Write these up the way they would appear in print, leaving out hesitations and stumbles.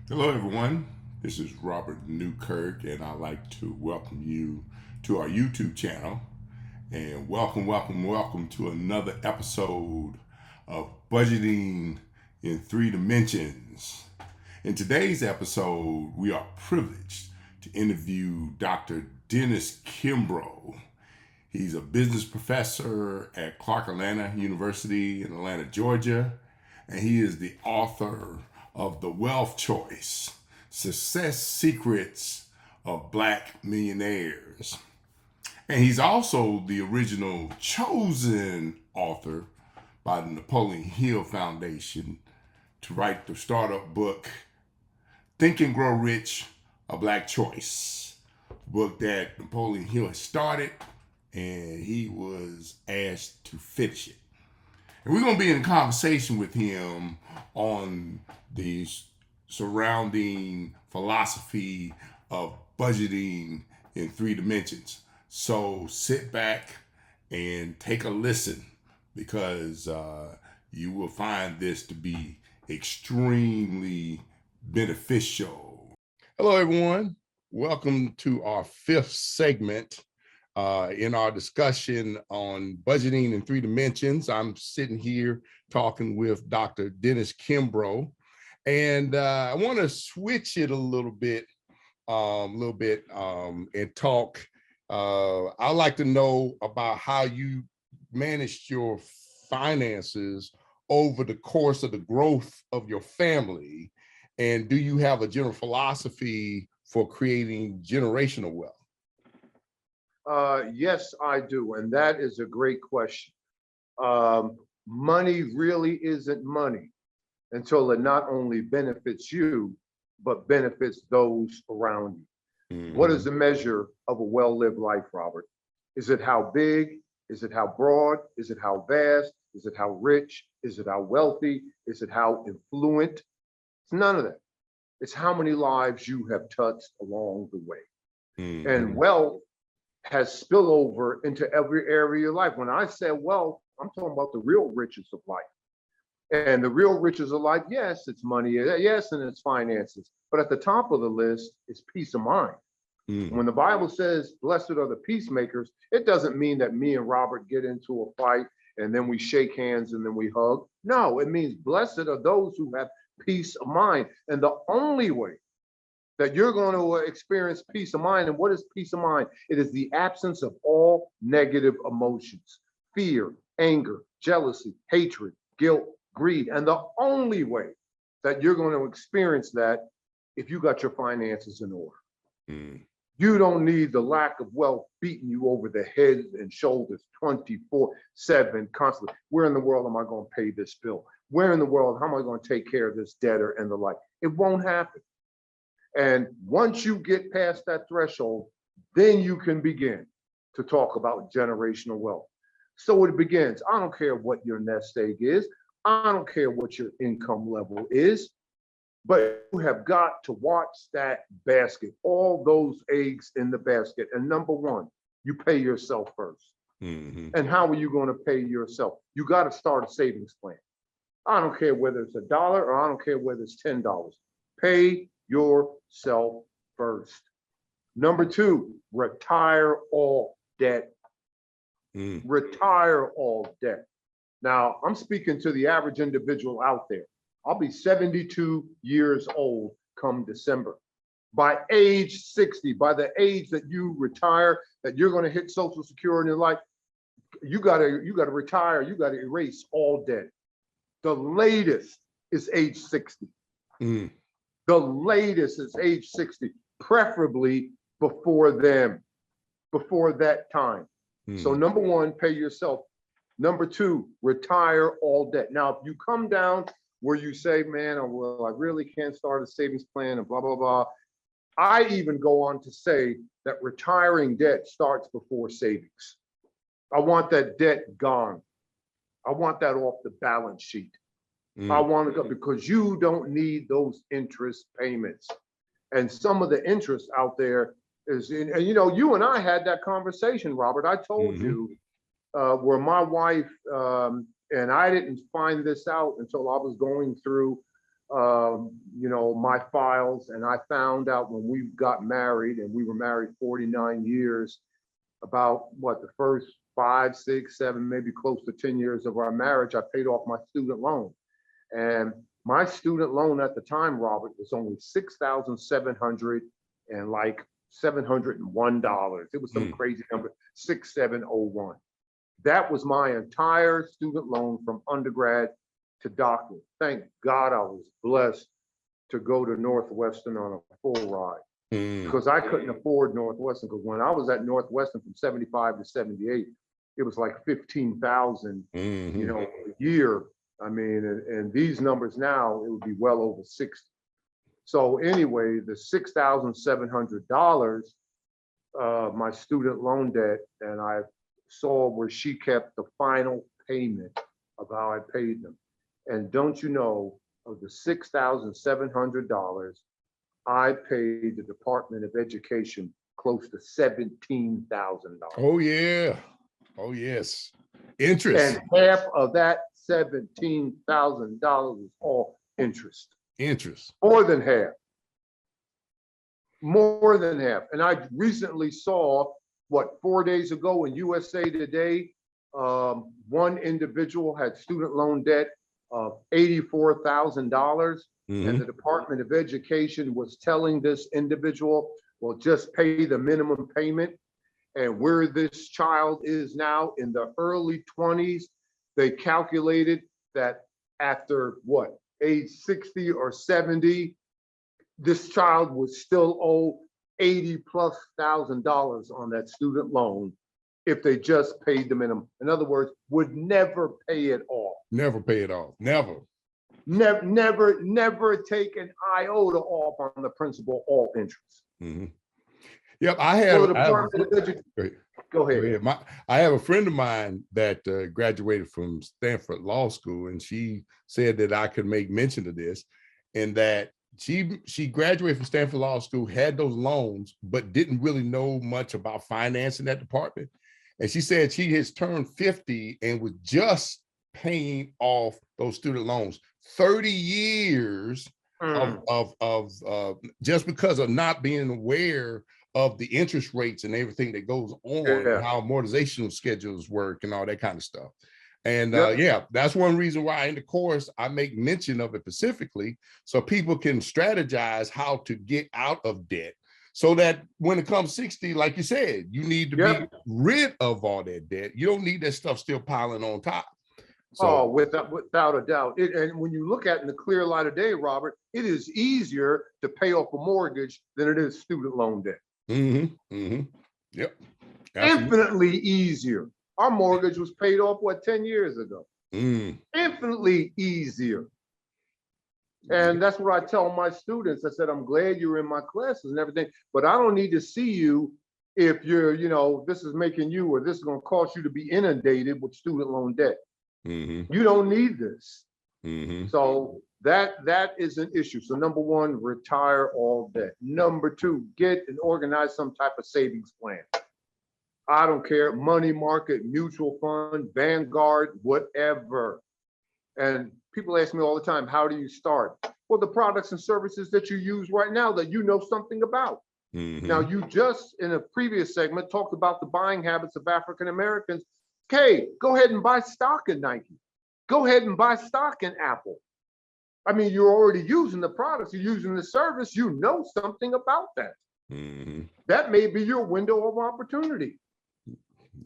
Hello, everyone. This is Robert Newkirk, and I'd like to welcome you to our YouTube channel. And welcome to another episode of Budgeting in Three Dimensions. In today's episode, we are privileged to interview Dr. Dennis Kimbro. He's a business professor at Clark Atlanta University in Atlanta, Georgia, and he is the author of The Wealth Choice: Success Secrets of Black Millionaires. And he's also the original chosen author by the Napoleon Hill Foundation to write the startup book, Think and Grow Rich, A Black Choice, a book that Napoleon Hill had started and he was asked to finish it. And we're going to be in conversation with him on the surrounding philosophy of budgeting in three dimensions. So sit back and take a listen because you will find this to be extremely beneficial. Hello, everyone. Welcome to our fifth segment in our discussion on budgeting in three dimensions. I'm sitting here talking with Dr. Dennis Kimbro, and I want to switch it a little bit, and talk. I'd like to know about how you managed your finances over the course of the growth of your family, and do you have a general philosophy for creating generational wealth? Yes, I do. And that is a great question. Money really isn't money until it not only benefits you, but benefits those around you. Mm-hmm. What is the measure of a well-lived life, Robert? Is it how big? Is it how broad? Is it how vast? Is it how rich? Is it how wealthy? Is it how influent? It's none of that. It's how many lives you have touched along the way. Mm-hmm. And wealth has spillover into every area of your life. When I say wealth, I'm talking about the real riches of life. And the real riches of life, yes, it's money, yes, and it's finances. But at the top of the list is peace of mind. When the Bible says, blessed are the peacemakers, it doesn't mean that me and Robert get into a fight and then we shake hands and then we hug. No, it means blessed are those who have peace of mind. And the only way that you're going to experience peace of mind. And what is peace of mind? It is the absence of all negative emotions: fear, anger, jealousy, hatred, guilt, greed. And the only way that you're going to experience that if you got your finances in order. Mm. You don't need the lack of wealth beating you over the head and shoulders 24/7 constantly. Where in the world am I going to pay this bill? Where in the world, how am I going to take care of this debtor and the like? It won't happen. And once you get past that threshold, then you can begin to talk about generational wealth. So it begins. I don't care what your nest egg is. I don't care what your income level is, but you have got to watch that basket, all those eggs in the basket. And number one, you pay yourself first. Mm-hmm. And how are you going to pay yourself? You got to start a savings plan. I don't care whether it's $1 or I don't care whether it's $10. Pay yourself first. Number two, retire all debt. Retire all debt. Now, I'm speaking to the average individual out there. I'll be 72 years old come December. By age 60, by the age that you retire, that you're going to hit Social Security in life, you gotta retire, you gotta erase all debt. The latest is age 60. The latest is age 60, preferably before that time. So number one, pay yourself. Number two, retire all debt. Now, if you come down where you say, man, well, I really can't start a savings plan and blah, blah, blah. I even go on to say that retiring debt starts before savings. I want that debt gone. I want that off the balance sheet. I want to go because you don't need those interest payments. And some of the interest out there is, and you and I had that conversation, Robert. I told you where my wife, and I didn't find this out until I was going through my files, and I found out when we got married, and we were married 49 years, about what, the first 5, 6, 7, maybe close to 10 years of our marriage, I paid off my student loan. And my student loan at the time, Robert, was only $6,700 and like $701. It was some crazy number, 6701. That was my entire student loan from undergrad to doctorate. Thank God I was blessed to go to Northwestern on a full ride, because I couldn't afford Northwestern. Because when I was at Northwestern from 75 to 78, it was like 15,000, a year. I mean, and these numbers now, it would be well over 60. So anyway, the $6,700, my student loan debt, and I saw where she kept the final payment of how I paid them. And don't you know, of the $6,700, I paid the Department of Education close to $17,000. Oh yeah. Oh yes. Interest. And half of that $17,000 is all interest. Interest. More than half. More than half. And I recently saw, 4 days ago in USA Today, one individual had student loan debt of $84,000. And the Department of Education was telling this individual, well, just pay the minimum payment. And where this child is now in the early 20s, they calculated that after age 60 or 70, this child would still owe $80,000+ on that student loan if they just paid the minimum. In other words, would never pay it off. Never pay it off. Never. Never take an iota off on the principal, all interest. Yep, I have. Go ahead. I have a friend of mine that graduated from Stanford Law School, and she said that I could make mention of this, and that she graduated from Stanford Law School, had those loans, but didn't really know much about financing that department. And she said she has turned 50 and was just paying off those student loans. 30 years of just because of not being aware of the interest rates and everything that goes on, and how amortization schedules work and all that kind of stuff. And that's one reason why in the course I make mention of it specifically, so people can strategize how to get out of debt, so that when it comes 60, like you said, you need to be rid of all that debt. You don't need that stuff still piling on top. So, without a doubt. And when you look at it in the clear light of day, Robert, it is easier to pay off a mortgage than it is student loan debt. Yep. Absolutely. Infinitely easier. Our mortgage was paid off, 10 years ago? Infinitely easier. And that's what I tell my students. I said, I'm glad you're in my classes and everything, but I don't need to see you if you're, this is making you, or this is going to cause you to be inundated with student loan debt. You don't need this. So that is an issue. So number one, retire all debt. Number two, get and organize some type of savings plan. I don't care, money market, mutual fund, Vanguard, whatever. And people ask me all the time, how do you start? Well, the products and services that you use right now that you know something about. Now, you just in a previous segment talked about the buying habits of African Americans. Okay, go ahead and buy stock in Nike. Go ahead and buy stock in Apple. I mean, you're already using the products, you're using the service, you know something about that. That may be your window of opportunity.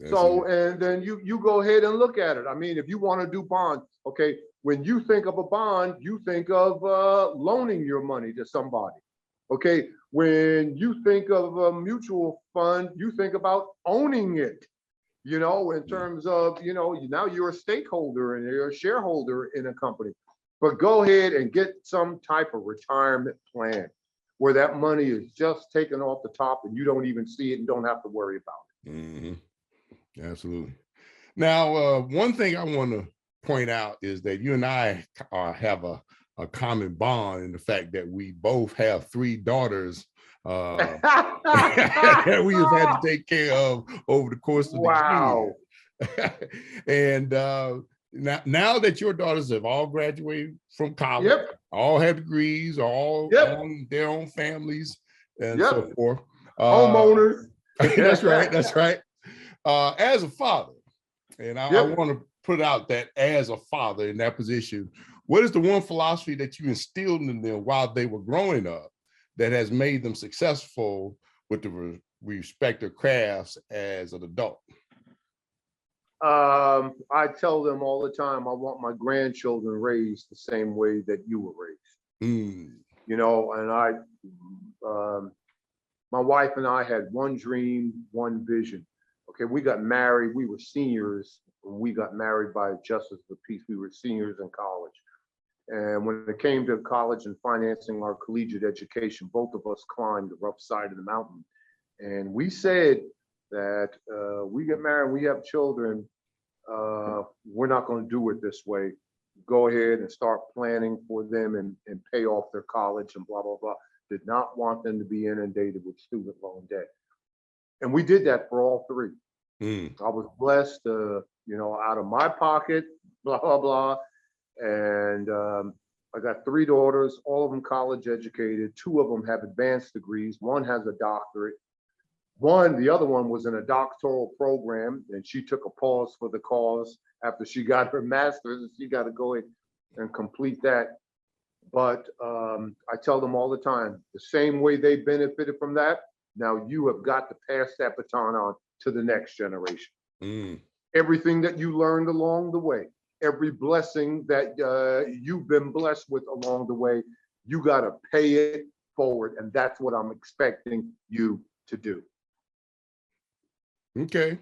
And then you go ahead and look at it. I mean, if you want to do bonds, okay, when you think of a bond, you think of loaning your money to somebody. Okay, when you think of a mutual fund, you think about owning it. In terms of, now you're a stakeholder and you're a shareholder in a company. But go ahead and get some type of retirement plan where that money is just taken off the top and you don't even see it and don't have to worry about it. Absolutely. Now, one thing I want to point out is that you and I have a common bond in the fact that we both have 3 daughters that we have had to take care of over the course of the year. And now that your daughters have all graduated from college, Yep. all have degrees, all Yep. on their own families and so Yep. forth. Homeowners. That's right. That's right. As a father, and I Yep. want to put out that as a father in that position, what is the one philosophy that you instilled in them while they were growing up that has made them successful with the respective crafts as an adult? I tell them all the time, I want my grandchildren raised the same way that you were raised. You know, and my wife and I had one dream, one vision. Okay, we got married. We were seniors when we got married by Justice of the Peace. We were seniors in college. And when it came to college and financing our collegiate education, both of us climbed the rough side of the mountain. And we said that we get married, we have children, we're not going to do it this way. Go ahead and start planning for them and pay off their college and blah, blah, blah. Did not want them to be inundated with student loan debt. And we did that for all three. I was blessed, you know, out of my pocket, blah, blah, blah. And I got three daughters, all of them college educated. Two of them have advanced degrees. One has a doctorate. The other one was in a doctoral program, and she took a pause for the cause after she got her master's, and she got to go in and complete that. But I tell them all the time, the same way they benefited from that, now you have got to pass that baton on to the next generation. Everything that you learned along the way, every blessing that you've been blessed with along the way, you got to pay it forward. And that's what I'm expecting you to do. Okay.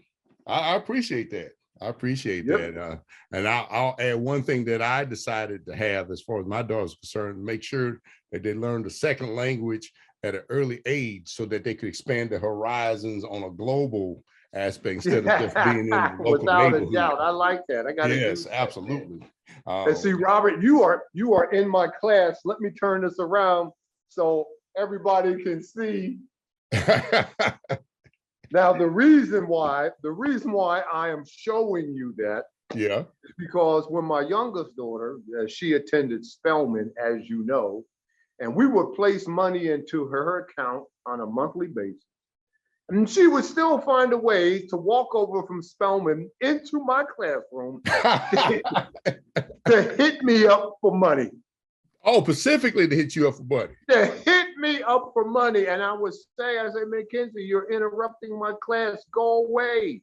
I appreciate that. I appreciate that. And I'll add one thing that I decided to have as far as my daughter's concerned, make sure that they learn the second language at an early age so that they could expand their horizons on a global aspect instead of just being in the local Without neighborhood. A doubt. I like that. I got to Yes, absolutely. And see, Robert, you are in my class. Let me turn this around so everybody can see. Now, the reason why I am showing you that is because when my youngest daughter, she attended Spelman, as you know, and we would place money into her account on a monthly basis. And she would still find a way to walk over from Spelman into my classroom to hit me up for money. Oh, specifically to hit you up for money. To hit me up for money. And I would say, Mackenzie, you're interrupting my class. Go away.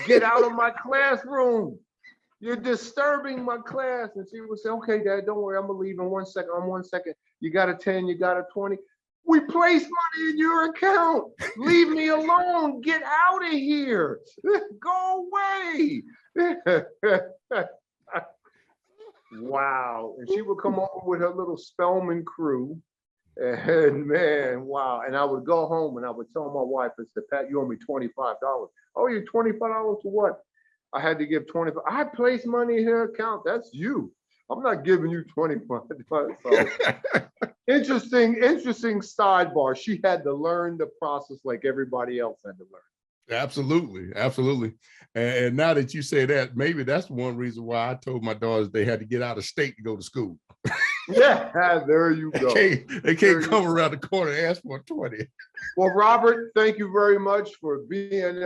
Get out of my classroom. You're disturbing my class. And she would say, okay, Dad, don't worry. I'm going to leave in 1 second. I'm 1 second. You got a 10, you got a 20. We place money in your account. Leave me alone. Get out of here. Go away. Wow. And she would come over with her little Spelman crew. And man, wow. And I would go home and I would tell my wife, I said, Pat, you owe me $25. Oh, you $25 for what? I had to give 25. I placed money in her account. That's you. I'm not giving you 25. So, interesting sidebar. She had to learn the process like everybody else had to learn. Absolutely, absolutely. And now that you say that, maybe that's one reason why I told my daughters they had to get out of state to go to school. Yeah, there you go. They can't come around the corner and ask for a 20. Well, Robert, thank you very much for being,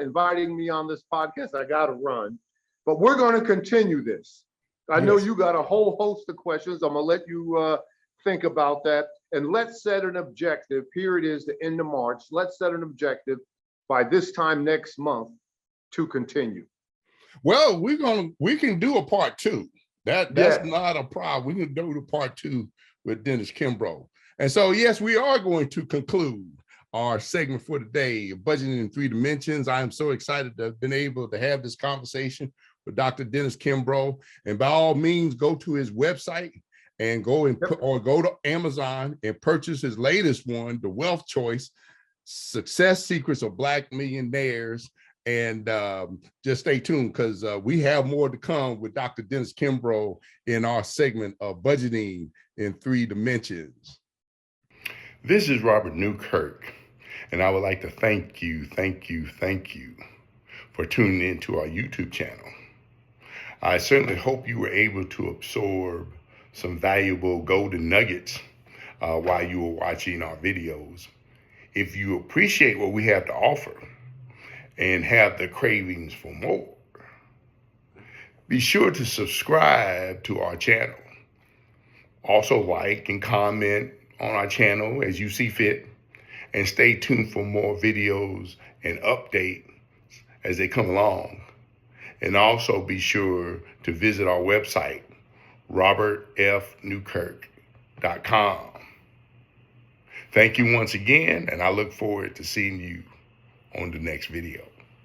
inviting me on this podcast. I got to run, but we're going to continue this. I know you got a whole host of questions. I'm going to let you think about that. And let's set an objective. Here it is, the end of March. Let's set an objective by this time next month to continue. Well, we can do a part two. That's not a problem. We can do the part two with Dennis Kimbro. And so, yes, we are going to conclude our segment for today, Budgeting in Three Dimensions. I am so excited to have been able to have this conversation with Dr. Dennis Kimbro. And by all means, go to his website and go to Amazon and purchase his latest one, The Wealth Choice, Success Secrets of Black Millionaires. And just stay tuned because we have more to come with Dr. Dennis Kimbro in our segment of Budgeting in Three Dimensions. This is Robert Newkirk, and I would like to thank you for tuning in to our YouTube channel. I certainly hope you were able to absorb some valuable golden nuggets while you were watching our videos. If you appreciate what we have to offer and have the cravings for more, be sure to subscribe to our channel. Also like and comment on our channel as you see fit, and stay tuned for more videos and updates as they come along. And also be sure to visit our website, robertfnewkirk.com. Thank you once again, and I look forward to seeing you on the next video.